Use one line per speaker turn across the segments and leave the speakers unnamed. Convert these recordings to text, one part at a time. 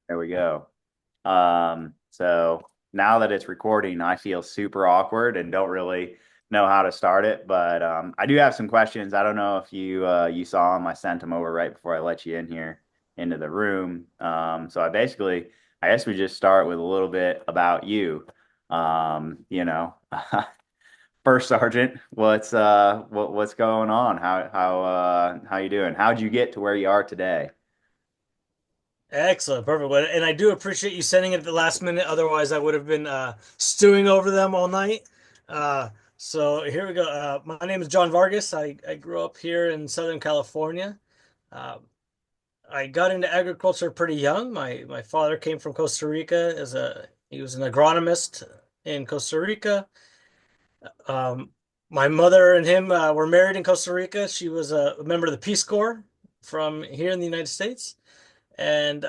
There we go. So now that it's recording, I feel super awkward and don't really know how to start it. But I do have some questions. I don't know if you saw them. I sent them over right before I let you in here into the room. So I guess we just start with a little bit about you. You know, First Sergeant, what's going on? How you doing? How'd you get to where you are today?
Excellent, perfect. And I do appreciate you sending it at the last minute. Otherwise, I would have been stewing over them all night. So here we go. My name is John Vargas. I grew up here in Southern California. Uh, I got into agriculture pretty young. My father came from Costa Rica he was an agronomist in Costa Rica. Um, my mother and him were married in Costa Rica. She was a member of the Peace Corps from here in the United States. And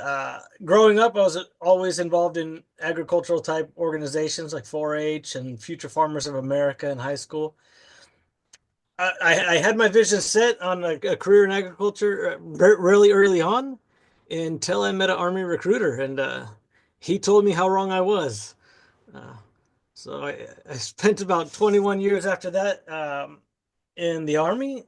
growing up, I was always involved in agricultural type organizations like 4-H and Future Farmers of America in high school. I had my vision set on a career in agriculture really early on until I met an Army recruiter, and he told me how wrong I was. Uh, so I spent about 21 years after that in the Army,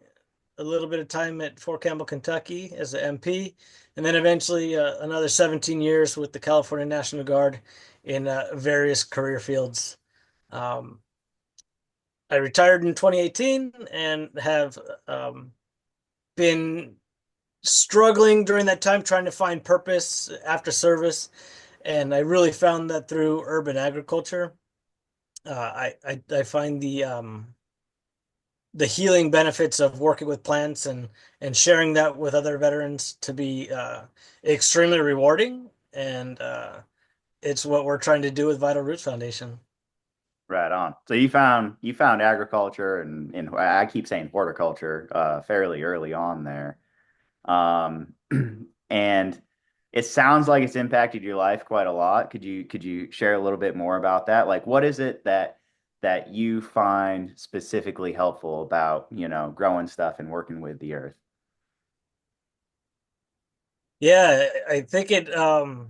a little bit of time at Fort Campbell, Kentucky as an MP, and then eventually another 17 years with the California National Guard in various career fields. Um, I retired in 2018 and have been struggling during that time trying to find purpose after service. And I really found that through urban agriculture. I find the healing benefits of working with plants and sharing that with other veterans to be extremely rewarding. And it's what we're trying to do with Vital Roots Foundation.
Right on. So you found agriculture and I keep saying horticulture fairly early on there. Um, and it sounds like it's impacted your life quite a lot. Could you share a little bit more about that? Like what is it that you find specifically helpful about, growing stuff and working with the earth?
Yeah, I think I'm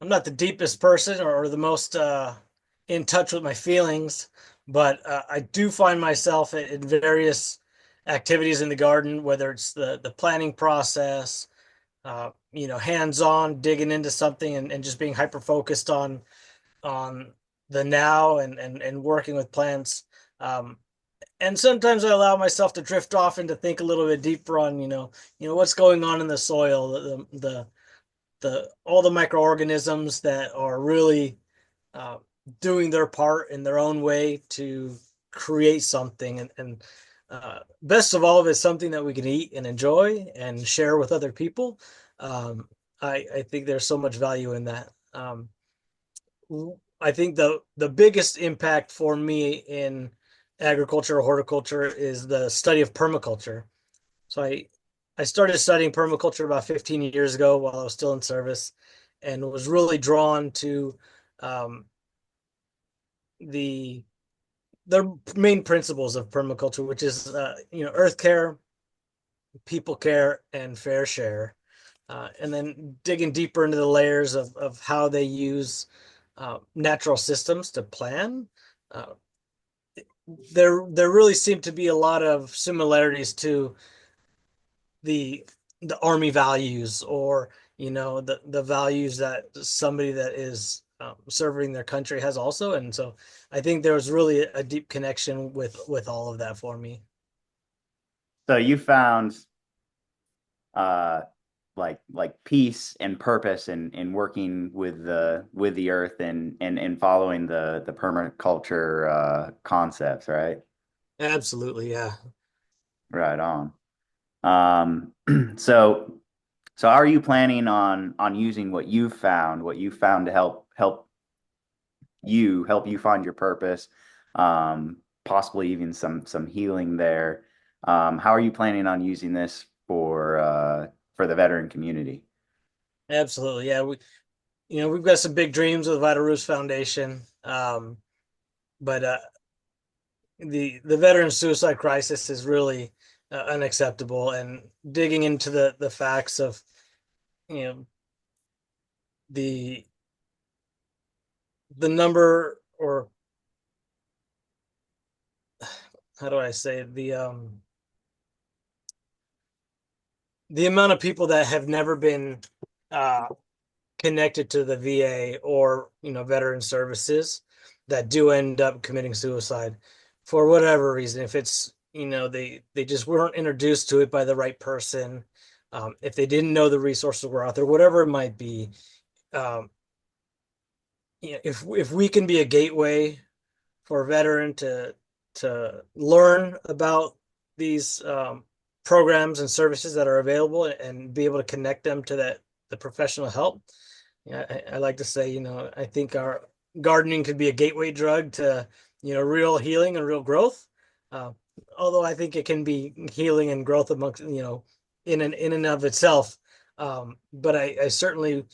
not the deepest person or the most in touch with my feelings, but I do find myself in various activities in the garden, whether it's the planning process, hands-on digging into something and just being hyper focused on the now and working with plants. Um, and sometimes I allow myself to drift off and to think a little bit deeper on, what's going on in the soil, the all the microorganisms that are really uh, doing their part in their own way to create something. And best of all, if it's something that we can eat and enjoy and share with other people, um, I think there's so much value in that. I think the biggest impact for me in agriculture or horticulture is the study of permaculture. So I started studying permaculture about 15 years ago while I was still in service, and was really drawn to um, the the main principles of permaculture, which is earth care, people care, and fair share. And then digging deeper into the layers of how they use natural systems to plan. Uh, there really seem to be a lot of similarities to the the army values, or the values that somebody that is serving their country has also. And so I think there was really a deep connection with all of that for me.
So you found uh like peace and purpose in working with the earth and following the permaculture concepts, right?
Absolutely, yeah.
Right on. Um, so so how are you planning on using what you found to help you find your purpose, possibly even some healing there. How are you planning on using this for the veteran community?
Absolutely, yeah. We've got some big dreams with Vital Roots Foundation, but the veteran suicide crisis is really unacceptable. And digging into the facts of you know the the number, or how do I say, the amount of people that have never been uh connected to the VA or veteran services that do end up committing suicide for whatever reason. If it's they just weren't introduced to it by the right person, if they didn't know the resources were out there, whatever it might be. Um, if we can be a gateway for a veteran to learn about these programs and services that are available and be able to connect them to the professional help. Yeah, I like to say, I think our gardening could be a gateway drug to, real healing and real growth. Uh, Although I think it can be healing and growth amongst, in and of itself. But I certainly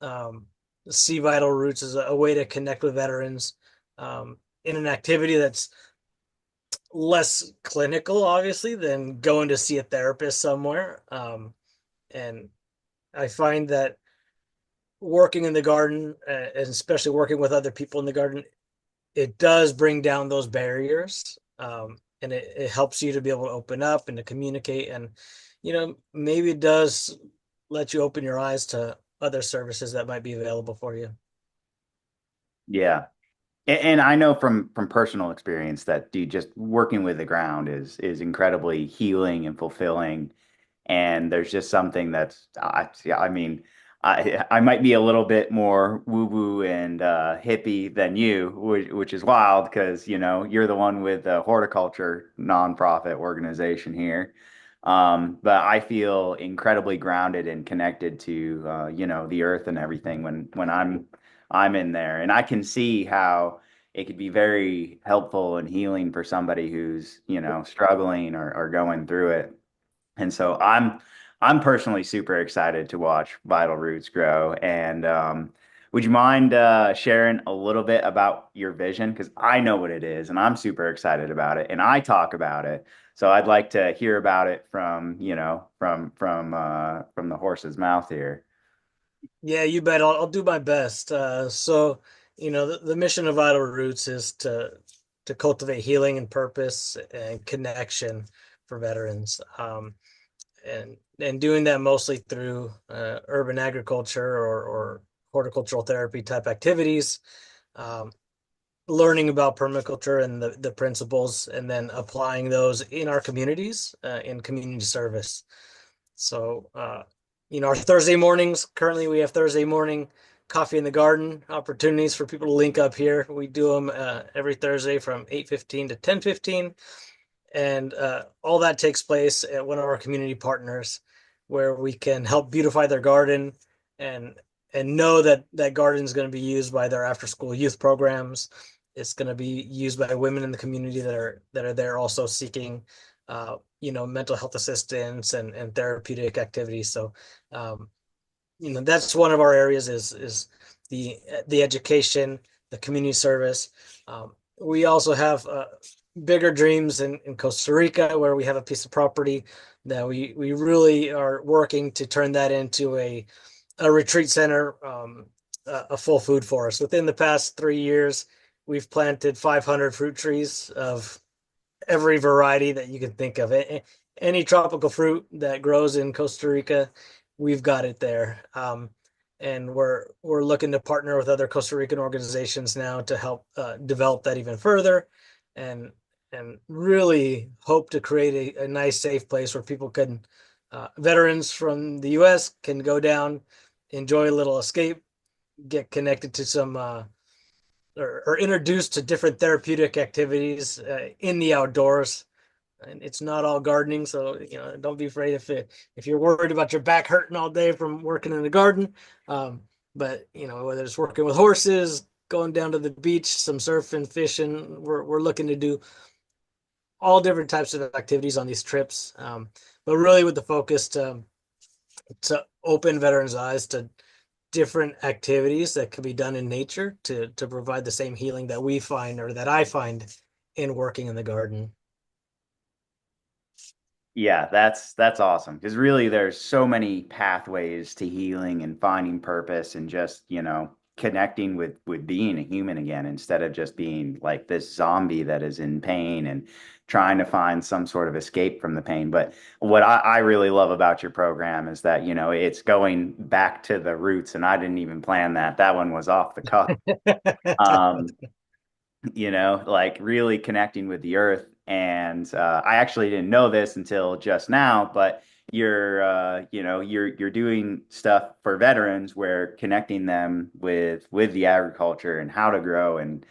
um, see Vital Roots as a way to connect with veterans in an activity that's less clinical, obviously, than going to see a therapist somewhere. And I find that working in the garden, and especially working with other people in the garden, it does bring down those barriers. And it helps you to be able to open up and to communicate. And, maybe it does let you open your eyes to other services that might be available for you.
Yeah. And I know from personal experience that dude, just working with the ground is incredibly healing and fulfilling. And there's just something that's yeah, I mean, I might be a little bit more woo woo and hippie than you, which is wild because you're the one with the horticulture nonprofit organization here. But I feel incredibly grounded and connected to the earth and everything when I'm in there, and I can see how it could be very helpful and healing for somebody who's struggling or going through it. And so I'm personally super excited to watch Vital Roots grow. And would you mind sharing a little bit about your vision? Because I know what it is, and I'm super excited about it, and I talk about it. So I'd like to hear about it from from the horse's mouth here.
Yeah, you bet. I'll do my best. So, the mission of Vital Roots is to cultivate healing and purpose and connection for veterans. And doing that mostly through urban agriculture or horticultural therapy type activities, um, learning about permaculture and the principles, and then applying those in our communities in community service. So, our Thursday mornings, currently we have Thursday morning coffee in the garden opportunities for people to link up here. We do them every Thursday from 8:15 to 10:15. And all that takes place at one of our community partners where we can help beautify their garden and know that that garden is going to be used by their after school youth programs. It's going to be used by women in the community that are there also seeking mental health assistance and therapeutic activities. So that's one of our areas is the education, the community service. We also have bigger dreams in Costa Rica, where we have a piece of property that we really are working to turn that into a retreat center, a full food forest. Within the past 3 years, we've planted 500 fruit trees of every variety that you can think of. Any tropical fruit that grows in Costa Rica, we've got it there. And we're looking to partner with other Costa Rican organizations now to help develop that even further, and really hope to create a nice, safe place where people can, veterans from the U.S. can go down, enjoy a little escape, get connected to some or introduced to different therapeutic activities in the outdoors. And it's not all gardening, so don't be afraid if you're worried about your back hurting all day from working in the garden. Um, but whether it's working with horses, going down to the beach, some surfing, fishing, we're looking to do all different types of activities on these trips. But really with the focus to open veterans' eyes to different activities that can be done in nature to provide the same healing that we find or that I find in working in the garden.
Yeah, that's awesome because really there's so many pathways to healing and finding purpose and just, connecting with being a human again instead of just being like this zombie that is in pain and trying to find some sort of escape from the pain. But what I really love about your program is that, it's going back to the roots, and I didn't even plan that. That one was off the cuff. Um, like really connecting with the earth. And I actually didn't know this until just now, but you're doing stuff for veterans where connecting them with the agriculture and how to grow and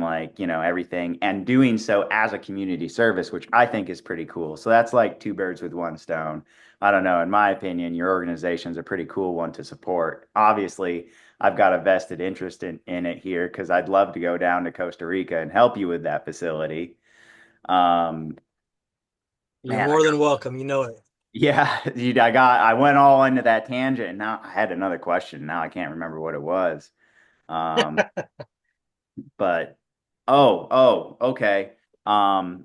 like, everything, and doing so as a community service, which I think is pretty cool. So that's like two birds with one stone. I don't know. In my opinion, your organization's a pretty cool one to support. Obviously, I've got a vested interest in it here because I'd love to go down to Costa Rica and help you with that facility. Um,
You're
man,
more than welcome. You know it.
yeah, dude, I went all into that tangent, and now I had another question. Now I can't remember what it was. Um, but okay. How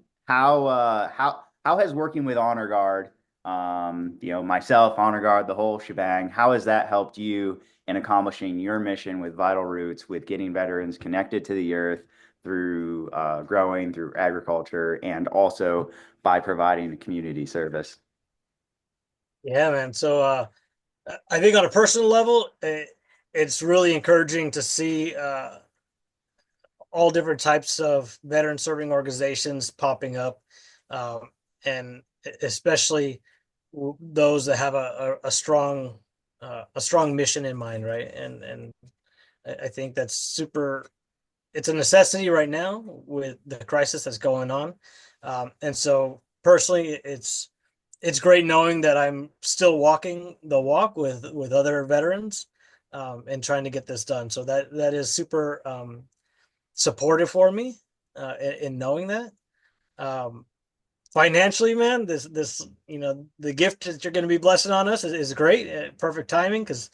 has working with Honor Guard, myself, Honor Guard, the whole shebang, how has that helped you in accomplishing your mission with Vital Roots, with getting veterans connected to the earth through growing, through agriculture, and also by providing the community service?
Yeah, man. So I think on a personal level, it's really encouraging to see all different types of veteran serving organizations popping up, and especially those that have a strong mission in mind, right? And I think that's super. It's a necessity right now with the crisis that's going on, and so personally, it's great knowing that I'm still walking the walk with other veterans, and trying to get this done. So that is super supportive for me, in knowing that. Um, Financially, man, this the gift that you're going to be blessing on us is great. Perfect timing because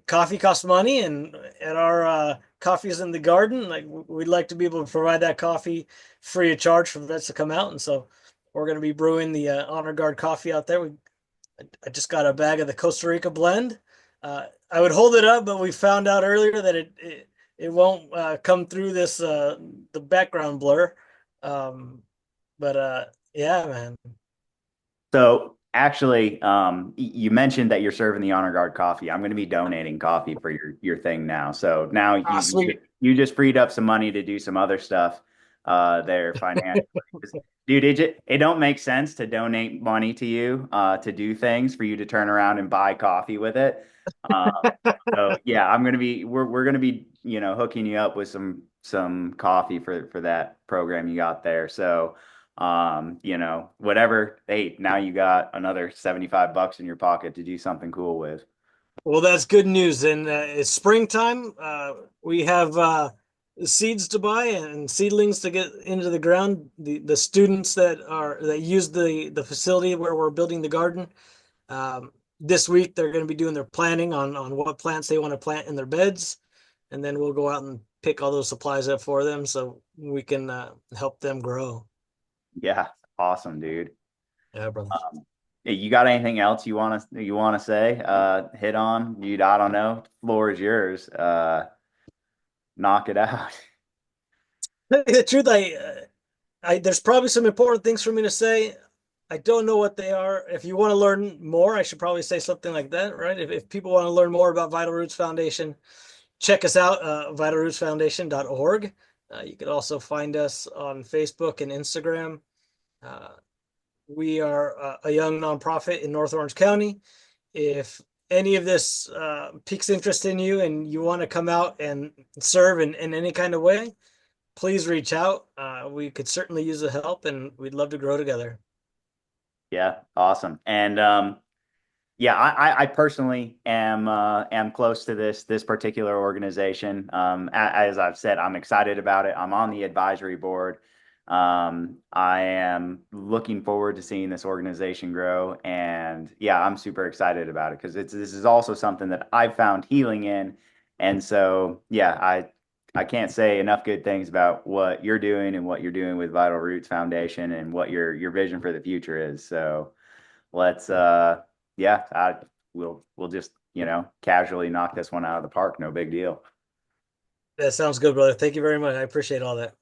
coffee costs money, and at our coffees in the garden, like we'd like to be able to provide that coffee free of charge for vets to come out, and so we're going to be brewing the HonorGuard coffee out there. I just got a bag of the Costa Rica blend. I would hold it up, but we found out earlier that it won't come through this the background blur. Um, but yeah, man.
So actually, you mentioned that you're serving the Honor Guard coffee. I'm going to be donating coffee for your thing now. So now
Ah,
you
sweet.
you just freed up some money to do some other stuff there financially. 'Cause, dude, it don't make sense to donate money to you to do things for you to turn around and buy coffee with it. Um, so yeah, we're gonna be hooking you up with some coffee for that program you got there. So whatever. Hey, now you got another $75 in your pocket to do something cool with.
Well, that's good news. And it's springtime. We have seeds to buy and seedlings to get into the ground. The students that use the facility where we're building the garden, um, this week they're going to be doing their planning on what plants they want to plant in their beds, and then we'll go out and pick all those supplies up for them so we can help them grow.
Yeah, awesome, dude.
Yeah, brother.
Hey, you got anything else you wanna say? Hit on? I don't know. Floor is yours. Knock it out.
The truth, there's probably some important things for me to say. I don't know what they are. If you want to learn more, I should probably say something like that, right? If people want to learn more about Vital Roots Foundation, check us out, vitalrootsfoundation.org. You can also find us on Facebook and Instagram. Uh, we are a young nonprofit in North Orange County. If any of this piques interest in you and you want to come out and serve in any kind of way, please reach out. We could certainly use the help, and we'd love to grow together.
Yeah, awesome. And yeah, I personally am close to this particular organization. As I've said, I'm excited about it. I'm on the advisory board. I am looking forward to seeing this organization grow, and yeah, I'm super excited about it because this is also something that I've found healing in, and so yeah, I can't say enough good things about what you're doing and what you're doing with Vital Roots Foundation and what your vision for the future is. So let's yeah, we'll just, casually knock this one out of the park. No big deal.
That sounds good, brother. Thank you very much. I appreciate all that.